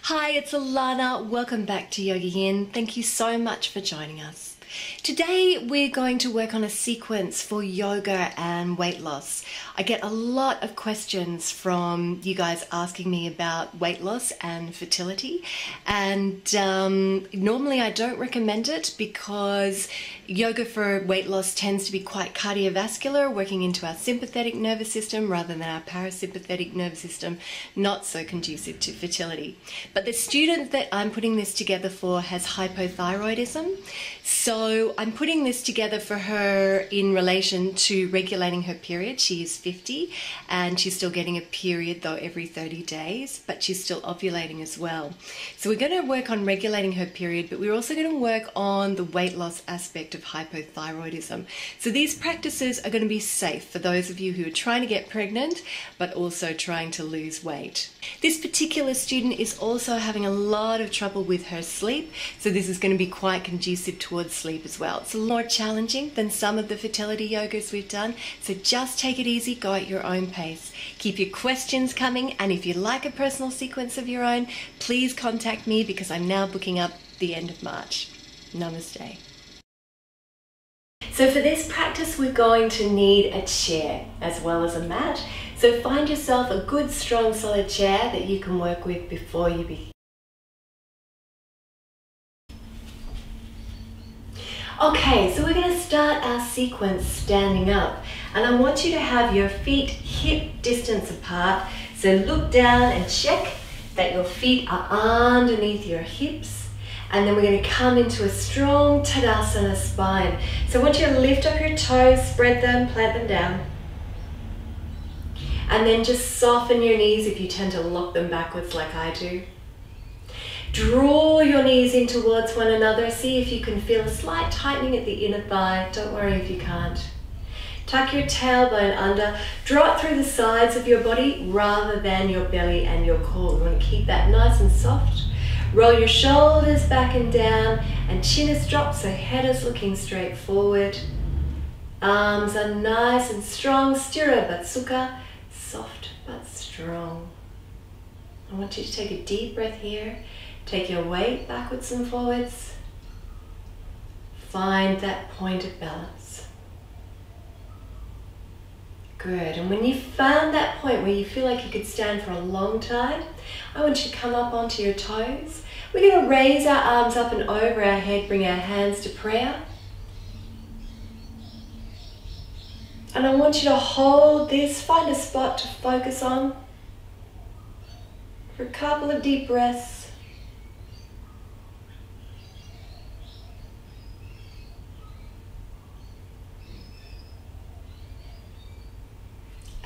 Hi, it's Alana. Welcome back to YogaYin. Thank you so much for joining us. Today we're going to work on a sequence for yoga and weight loss. I get a lot of questions from you guys asking me about weight loss and fertility, and normally I don't recommend it because yoga for weight loss tends to be quite cardiovascular, working into our sympathetic nervous system rather than our parasympathetic nervous system, not so conducive to fertility. But the student that I'm putting this together for has hypothyroidism, so I'm putting this together for her in relation to regulating her period. She is 50 and she's still getting a period though every 30 days, but she's still ovulating as well. So we're going to work on regulating her period, but we're also going to work on the weight loss aspect of hypothyroidism. So these practices are going to be safe for those of you who are trying to get pregnant, but also trying to lose weight. This particular student is also having a lot of trouble with her sleep, so this is going to be quite conducive towards sleep as well. It's a lot more challenging than some of the fertility yogas we've done, so just take it easy, go at your own pace. Keep your questions coming, and if you'd like a personal sequence of your own, please contact me because I'm now booking up the end of March. Namaste. So for this practice we're going to need a chair as well as a mat. So find yourself a good strong solid chair that you can work with before you begin. Okay, so we're going to start our sequence standing up, and I want you to have your feet hip distance apart. So look down and check that your feet are underneath your hips, and then we're going to come into a strong Tadasana spine. So I want you to lift up your toes, spread them, plant them down, and then just soften your knees if you tend to lock them backwards like I do. Draw your knees in towards one another. See if you can feel a slight tightening at the inner thigh. Don't worry if you can't. Tuck your tailbone under. Draw it through the sides of your body rather than your belly and your core. We want to keep that nice and soft. Roll your shoulders back and down, and chin is dropped, so head is looking straight forward. Arms are nice and strong. Sthira but sukha, soft but strong. I want you to take a deep breath here. Take your weight backwards and forwards. Find that point of balance. Good. And when you've found that point where you feel like you could stand for a long time, I want you to come up onto your toes. We're going to raise our arms up and over our head, bring our hands to prayer. And I want you to hold this, find a spot to focus on for a couple of deep breaths.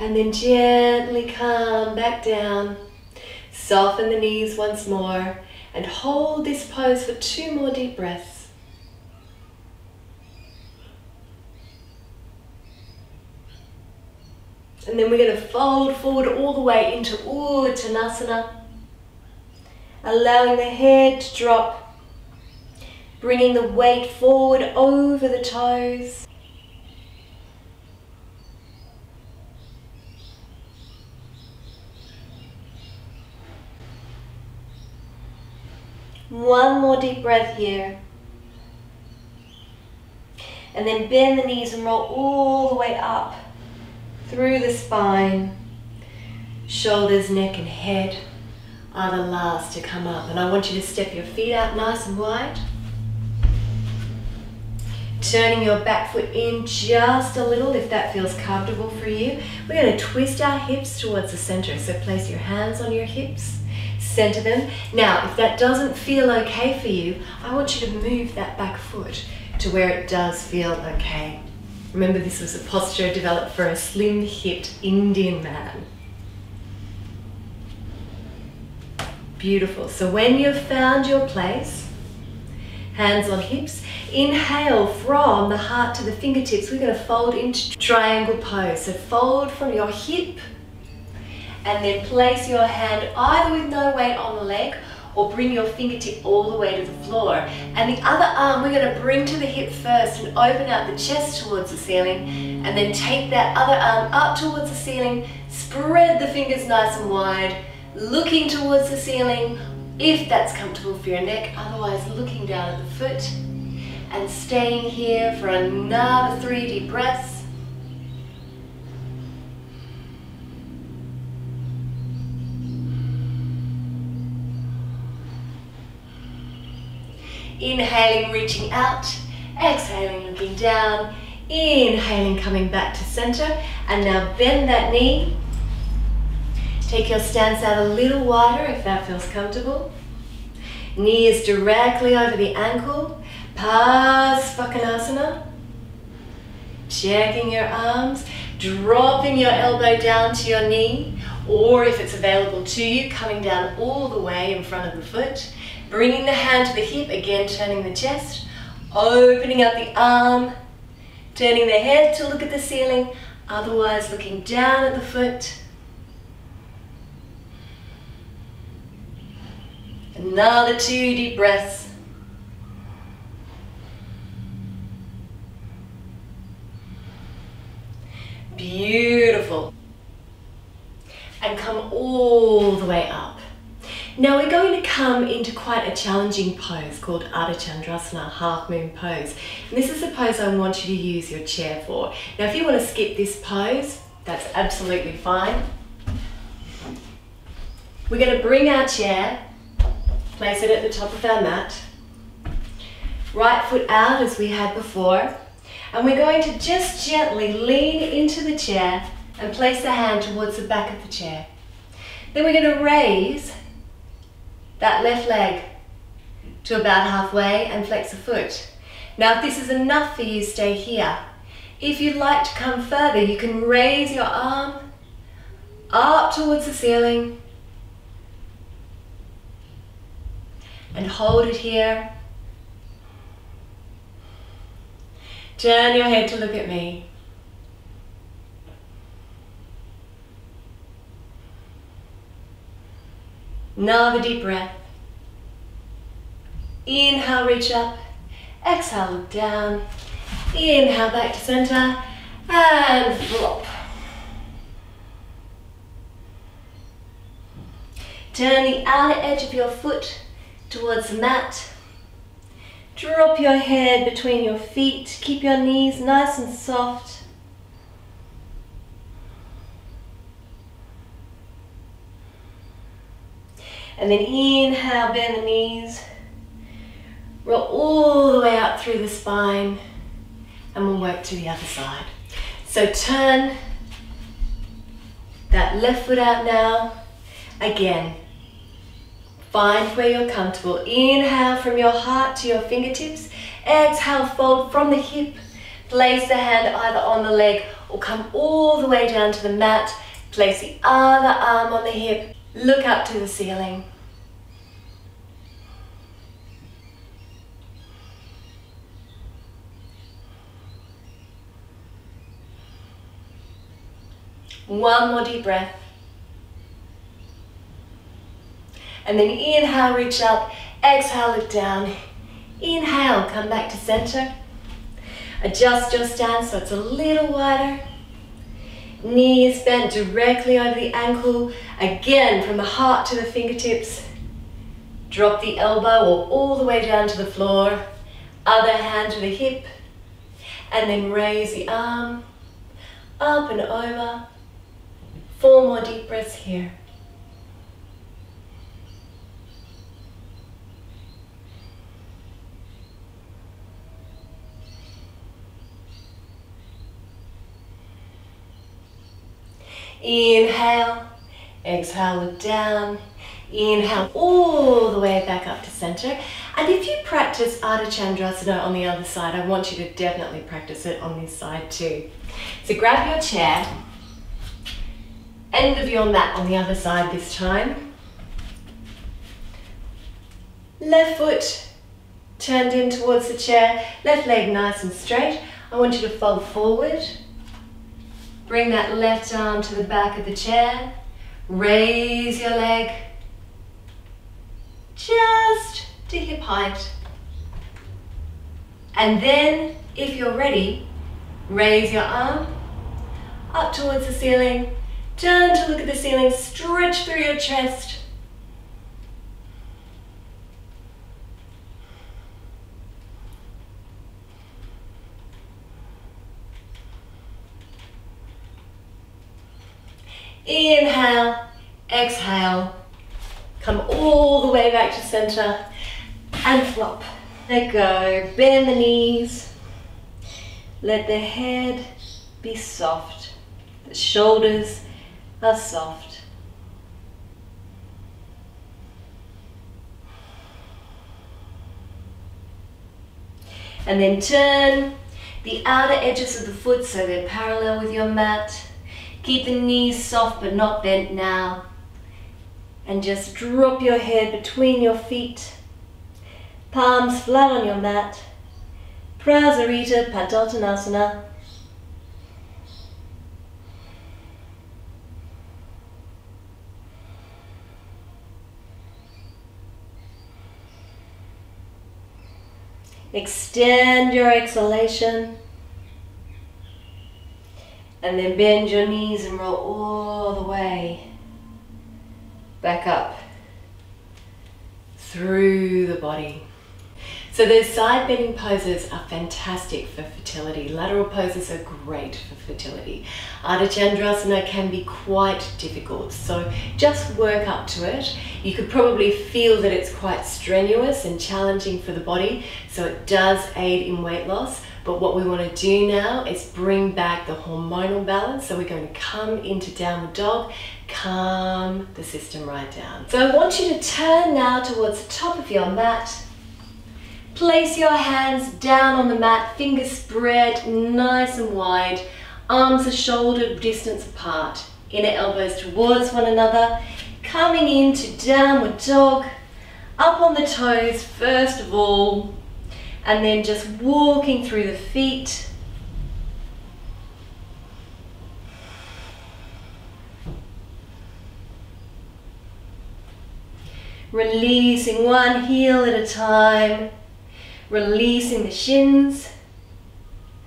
And then gently come back down. Soften the knees once more and hold this pose for 2 more deep breaths. And then we're going to fold forward all the way into Uttanasana, allowing the head to drop, bringing the weight forward over the toes. One more deep breath here. And then bend the knees and roll all the way up through the spine. Shoulders, neck and head are the last to come up. And I want you to step your feet out nice and wide. Turning your back foot in just a little if that feels comfortable for you. We're going to twist our hips towards the center. So place your hands on your hips. Center them. Now, if that doesn't feel okay for you, I want you to move that back foot to where it does feel okay. Remember, this was a posture developed for a slim-hipped Indian man. Beautiful. So when you've found your place, hands on hips, inhale from the heart to the fingertips. We're going to fold into triangle pose. So fold from your hip, and then place your hand either with no weight on the leg or bring your fingertip all the way to the floor. And the other arm we're going to bring to the hip first and open out the chest towards the ceiling, and then take that other arm up towards the ceiling, spread the fingers nice and wide, looking towards the ceiling, if that's comfortable for your neck. Otherwise, looking down at the foot and staying here for another 3 deep breaths. Inhaling, reaching out. Exhaling, looking down. Inhaling, coming back to center. And now bend that knee. Take your stance out a little wider if that feels comfortable. Knee is directly over the ankle. Parsvakonasana. Checking your arms. Dropping your elbow down to your knee. Or if it's available to you, coming down all the way in front of the foot. Bringing the hand to the hip, again turning the chest. Opening up the arm. Turning the head to look at the ceiling. Otherwise looking down at the foot. Another 2 deep breaths. Beautiful. And come all the way up. Now we're going to come into quite a challenging pose called Ardha Chandrasana, half moon pose. And this is the pose I want you to use your chair for. Now if you want to skip this pose, that's absolutely fine. We're going to bring our chair, place it at the top of our mat. Right foot out as we had before. And we're going to just gently lean into the chair and place the hand towards the back of the chair. Then we're going to raise that left leg to about halfway and flex the foot. Now if this is enough for you, stay here. If you'd like to come further, you can raise your arm up towards the ceiling and hold it here. Turn your head to look at me. Another deep breath. Inhale, reach up. Exhale, look down. Inhale, back to center. And flop. Turn the outer edge of your foot towards the mat. Drop your head between your feet. Keep your knees nice and soft. And then inhale, bend the knees. Roll all the way up through the spine. And we'll work to the other side. So turn that left foot out now. Again, find where you're comfortable. Inhale from your heart to your fingertips. Exhale, fold from the hip. Place the hand either on the leg or come all the way down to the mat. Place the other arm on the hip. Look up to the ceiling. One more deep breath. And then inhale, reach up. Exhale, look down. Inhale, come back to center. Adjust your stance so it's a little wider. Knees bent directly over the ankle. Again, from the heart to the fingertips. Drop the elbow or all the way down to the floor. Other hand to the hip. And then raise the arm up and over. 4 more deep breaths here. Inhale, exhale, look down. Inhale all the way back up to center. And if you practice Ardha Chandrasana on the other side, I want you to definitely practice it on this side too. So grab your chair, end of your mat on the other side this time. Left foot turned in towards the chair, left leg nice and straight. I want you to fold forward. Bring that left arm to the back of the chair. Raise your leg just to hip height. And then, if you're ready, raise your arm up towards the ceiling. Turn to look at the ceiling, stretch through your chest. Inhale, exhale. Come all the way back to center and flop. Let go, bend the knees. Let the head be soft. The shoulders are soft. And then turn the outer edges of the foot so they're parallel with your mat. Keep the knees soft but not bent now. And just drop your head between your feet. Palms flat on your mat. Prasarita Padottanasana. Extend your exhalation. And then bend your knees and roll all the way back up through the body. So those side bending poses are fantastic for fertility. Lateral poses are great for fertility. Ardha Chandrasana can be quite difficult, so just work up to it. You could probably feel that it's quite strenuous and challenging for the body, so it does aid in weight loss. But what we want to do now is bring back the hormonal balance. So we're going to come into downward dog, calm the system right down. So I want you to turn now towards the top of your mat. Place your hands down on the mat, fingers spread nice and wide, arms are shoulder distance apart, inner elbows towards one another, coming into downward dog, up on the toes first of all, and then just walking through the feet. Releasing one heel at a time, releasing the shins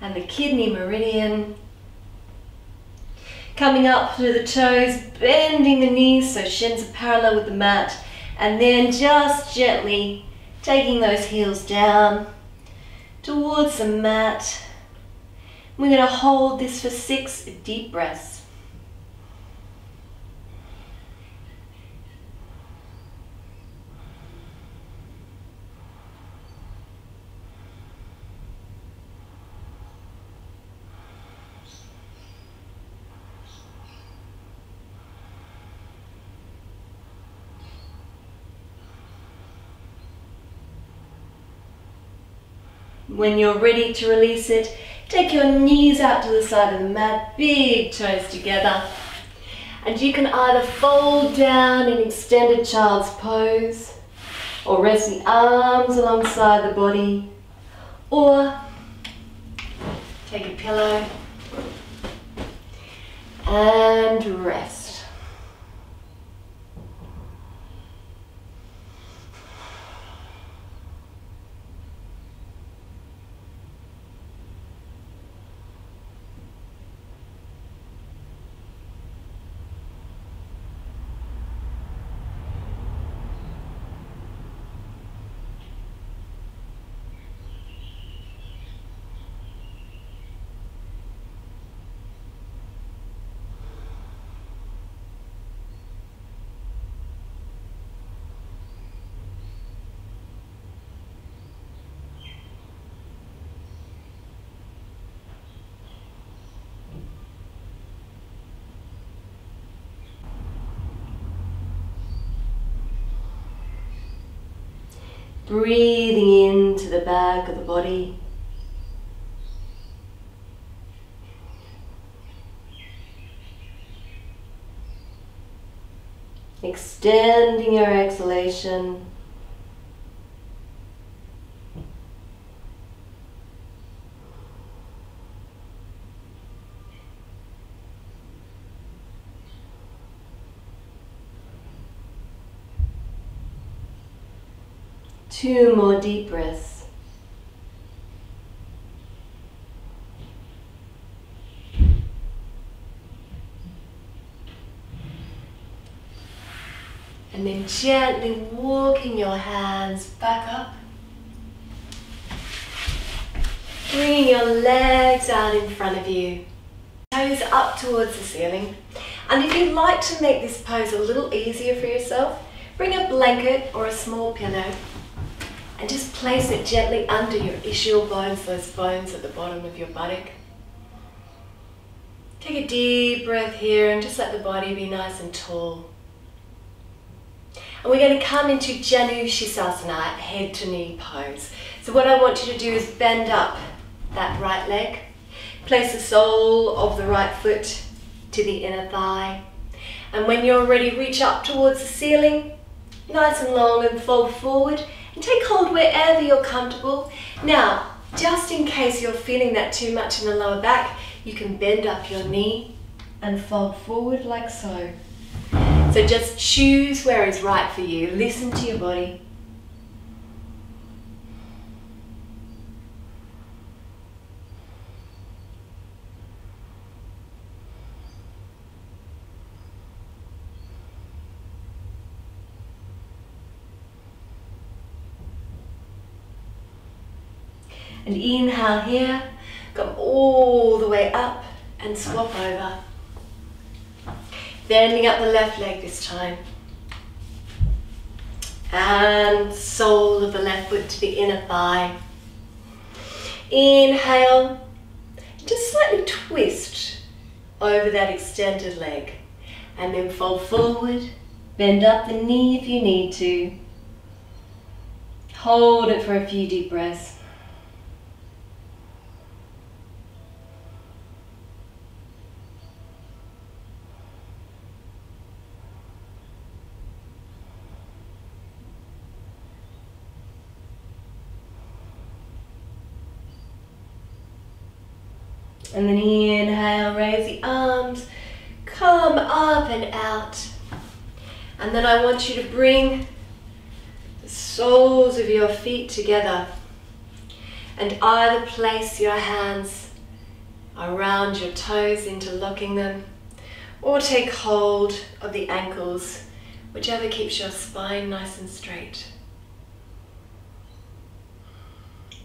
and the kidney meridian. Coming up through the toes, bending the knees so shins are parallel with the mat, and then just gently taking those heels down towards the mat. We're going to hold this for 6 deep breaths. When you're ready to release it, take your knees out to the side of the mat, big toes together. And you can either fold down in extended child's pose, or rest the arms alongside the body, or take a pillow and rest. Breathing into the back of the body. Extending your exhalation. Two more deep breaths. And then gently walking your hands back up. Bringing your legs out in front of you. Toes up towards the ceiling. And if you'd like to make this pose a little easier for yourself, bring a blanket or a small pillow and just place it gently under your ischial bones, those bones at the bottom of your buttock. Take a deep breath here and just let the body be nice and tall. And we're going to come into Janu Shirshasana, head to knee pose. So what I want you to do is bend up that right leg. Place the sole of the right foot to the inner thigh. And when you're ready, reach up towards the ceiling, nice and long, and fold forward. And take hold wherever you're comfortable. Now, just in case you're feeling that too much in the lower back, you can bend up your knee and fold forward like so. So just choose where is right for you. Listen to your body. And inhale here, come all the way up and swap over. Bending up the left leg this time. And sole of the left foot to the inner thigh. Inhale, just slightly twist over that extended leg. And then fold forward, bend up the knee if you need to. Hold it for a few deep breaths. And then inhale, raise the arms, come up and out. And then I want you to bring the soles of your feet together and either place your hands around your toes, interlocking them, or take hold of the ankles, whichever keeps your spine nice and straight.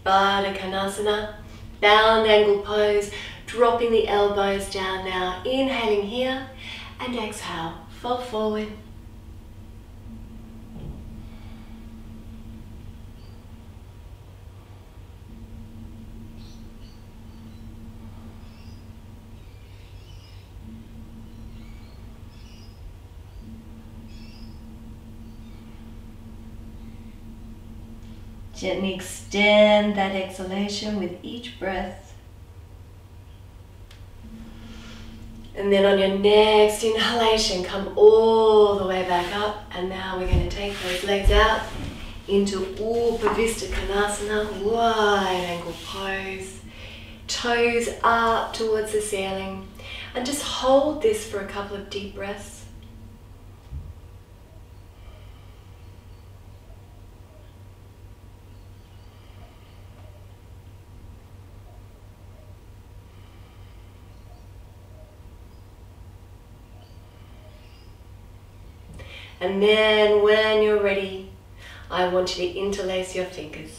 Baddha Konasana, bound angle pose. Dropping the elbows down now, inhaling here and exhale, fold forward. Gently extend that exhalation with each breath. And then on your next inhalation, come all the way back up. And now we're going to take those legs out into Upavista Konasana, wide angle pose. Toes up towards the ceiling. And just hold this for a couple of deep breaths. And then when you're ready, I want you to interlace your fingers.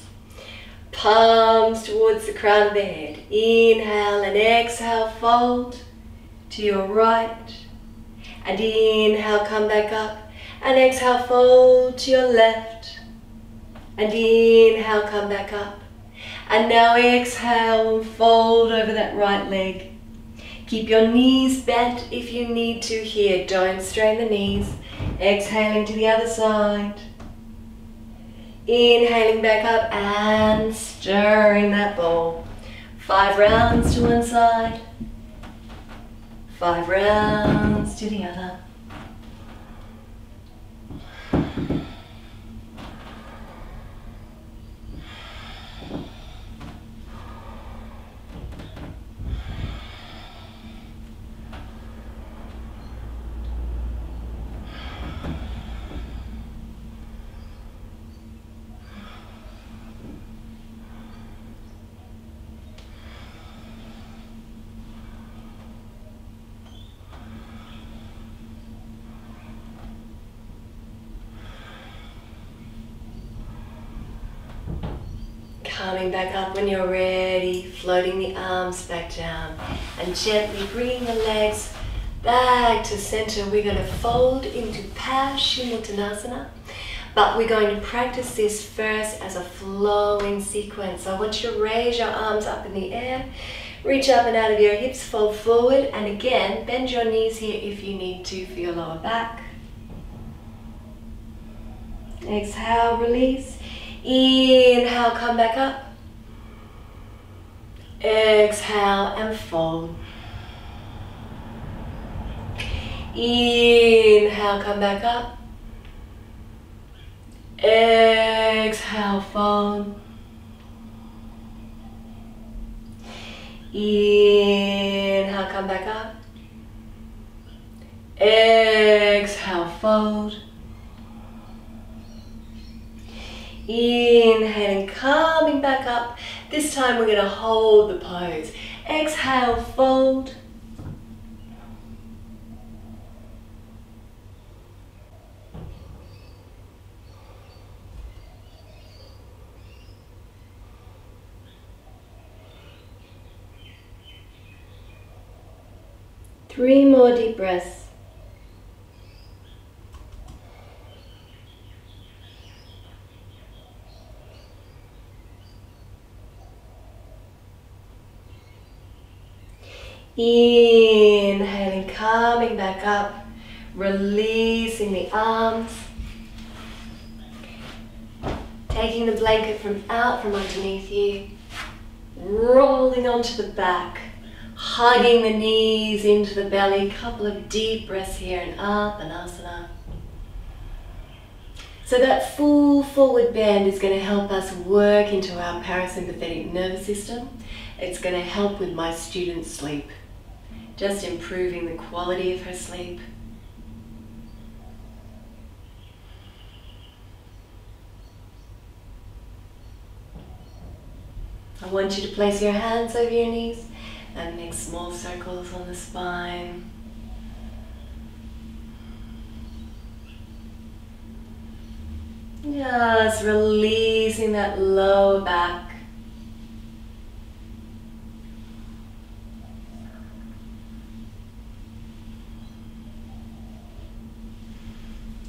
Palms towards the crown of the head. Inhale and exhale, fold to your right. And inhale, come back up. And exhale, fold to your left. And inhale, come back up. And now exhale and fold over that right leg. Keep your knees bent if you need to here. Don't strain the knees. Exhaling to the other side. Inhaling back up and stirring that bowl. 5 rounds to one side. 5 rounds to the other. Coming back up when you're ready, floating the arms back down and gently bringing the legs Back to center. We're going to fold into Paschimottanasana, but we're going to practice this first as a flowing sequence. So I want you to raise your arms up in the air, reach up and out of your hips, fold forward, and again, bend your knees here if you need to for your lower back. Exhale, release. Inhale, come back up. Exhale and fold. Inhale, come back up. Exhale, fold. Inhale, come back up. Exhale, fold. Inhaling, coming back up. This time we're going to hold the pose. Exhale, fold. Three more deep breaths. Inhaling, coming back up, releasing the arms, taking the blanket out from underneath you, rolling onto the back, hugging the knees into the belly, couple of deep breaths here and up and asana. So that full forward bend is going to help us work into our parasympathetic nervous system. It's going to help with my student's sleep, just improving the quality of her sleep. I want you to place your hands over your knees and make small circles on the spine. Just releasing that lower back.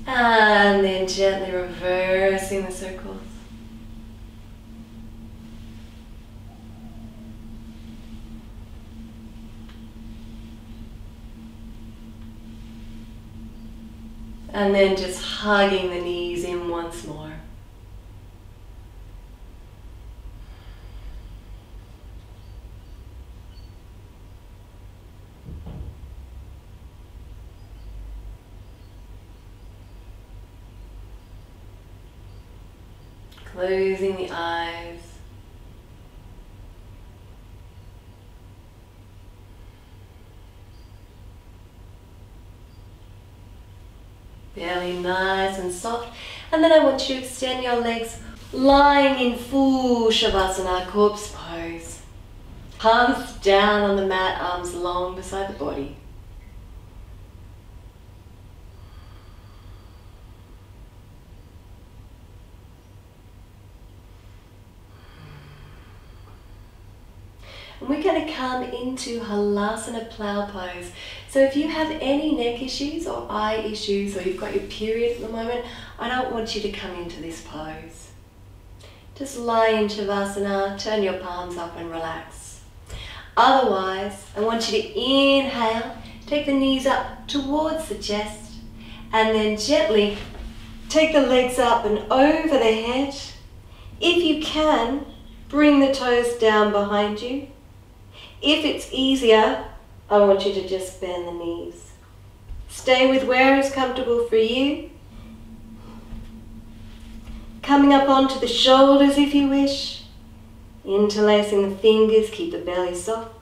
And then gently reversing the circles. And then just hugging the knees in once more. Closing the eyes. Belly nice and soft. And then I want you to extend your legs lying in full Shavasana, corpse pose. Palms down on the mat, arms long beside the body. And we're going to come into Halasana plow pose. So if you have any neck issues or eye issues, or you've got your period at the moment, I don't want you to come into this pose. Just lie in Shavasana, turn your palms up and relax. Otherwise, I want you to inhale, take the knees up towards the chest, and then gently take the legs up and over the head. If you can, bring the toes down behind you. If it's easier, I want you to just bend the knees. Stay with where is comfortable for you. Coming up onto the shoulders if you wish. Interlacing the fingers, keep the belly soft.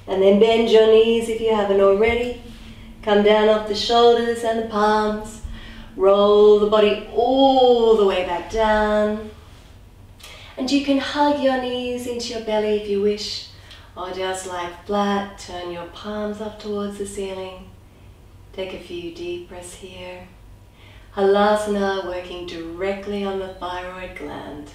And then bend your knees if you haven't already. Come down off the shoulders and the palms. Roll the body all the way back down. And you can hug your knees into your belly if you wish, or just like flat, turn your palms up towards the ceiling. Take a few deep breaths here. Halasana, working directly on the thyroid gland.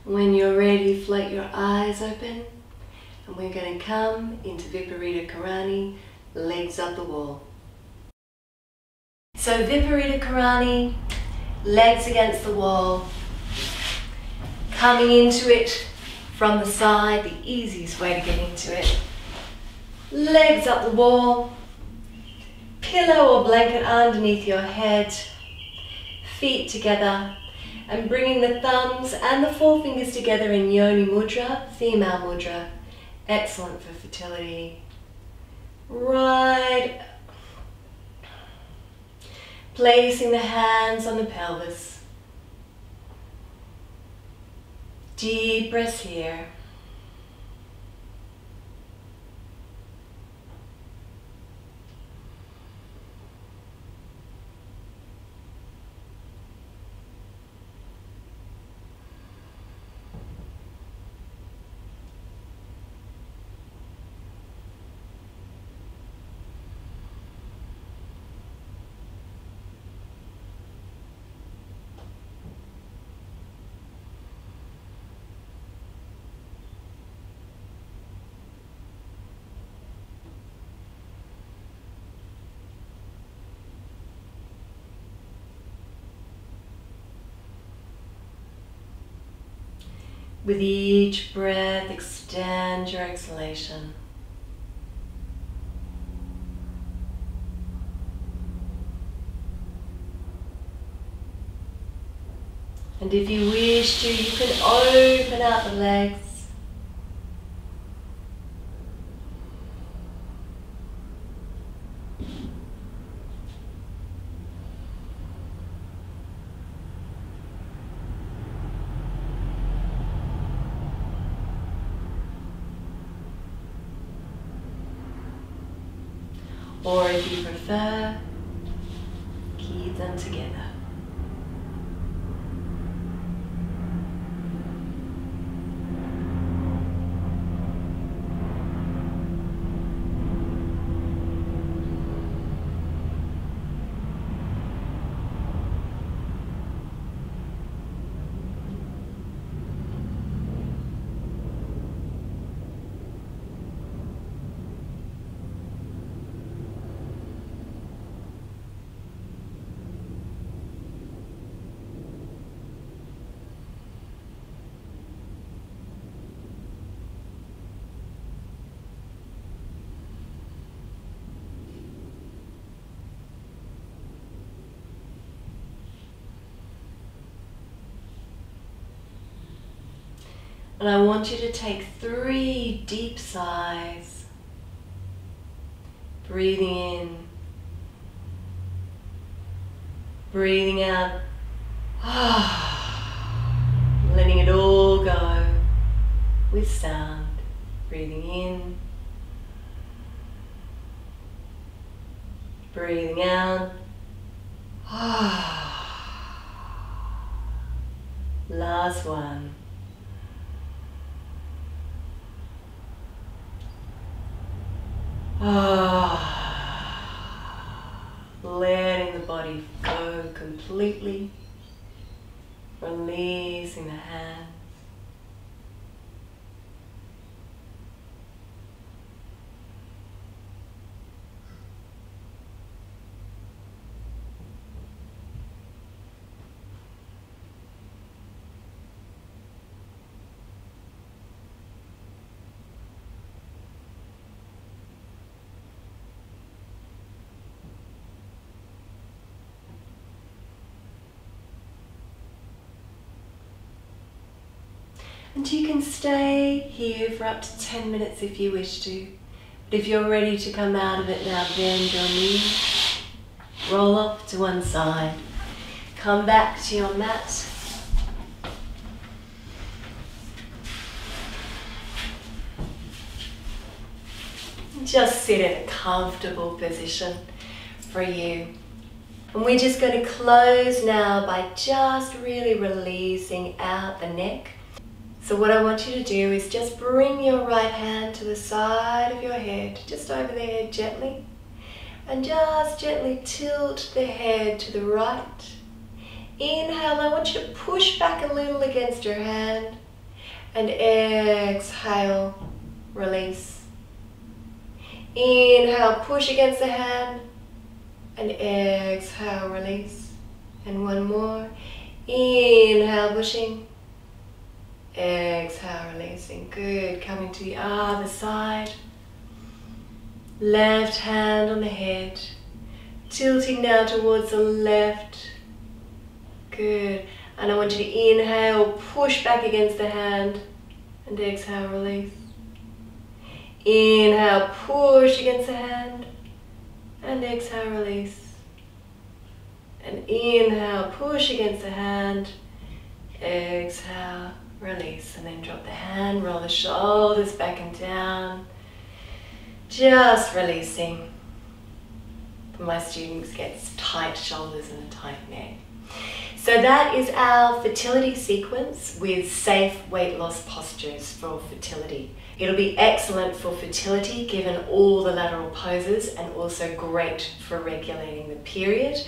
When you're ready, float your eyes open, and we're going to come into Viparita Karani, legs up the wall. So Viparita Karani, legs against the wall, coming into it from the side, the easiest way to get into it. Legs up the wall, pillow or blanket underneath your head, feet together, and bringing the thumbs and the forefingers together in Yoni Mudra, female mudra. Excellent for fertility. Right. Placing the hands on the pelvis. Deep breaths here. With each breath, extend your exhalation. And if you wish to, you can open out the legs. Or if you prefer, keep them together. And I want you to take 3 deep sighs, breathing in, breathing out, letting it all go with sound, breathing in, breathing out, last one. Letting the body go completely, releasing the hands. And you can stay here for up to 10 minutes if you wish to. But if you're ready to come out of it now, bend your knees, roll off to one side, come back to your mat. Just sit in a comfortable position for you. And we're just going to close now by just really releasing out the neck. So what I want you to do is just bring your right hand to the side of your head, just over the head gently. And just gently tilt the head to the right. Inhale, I want you to push back a little against your hand. And exhale, release. Inhale, push against the hand. And exhale, release. And one more. Inhale, pushing. Exhale, releasing. Good. Coming to the other side. Left hand on the head. Tilting now towards the left. Good. And I want you to inhale, push back against the hand. And exhale, release. Inhale, push against the hand. And exhale, release. And inhale, push against the hand. Exhale, release. And then drop the hand, roll the shoulders back and down. Just releasing. My students get tight shoulders and a tight neck. So that is our fertility sequence with safe weight loss postures for fertility. It'll be excellent for fertility given all the lateral poses and also great for regulating the period.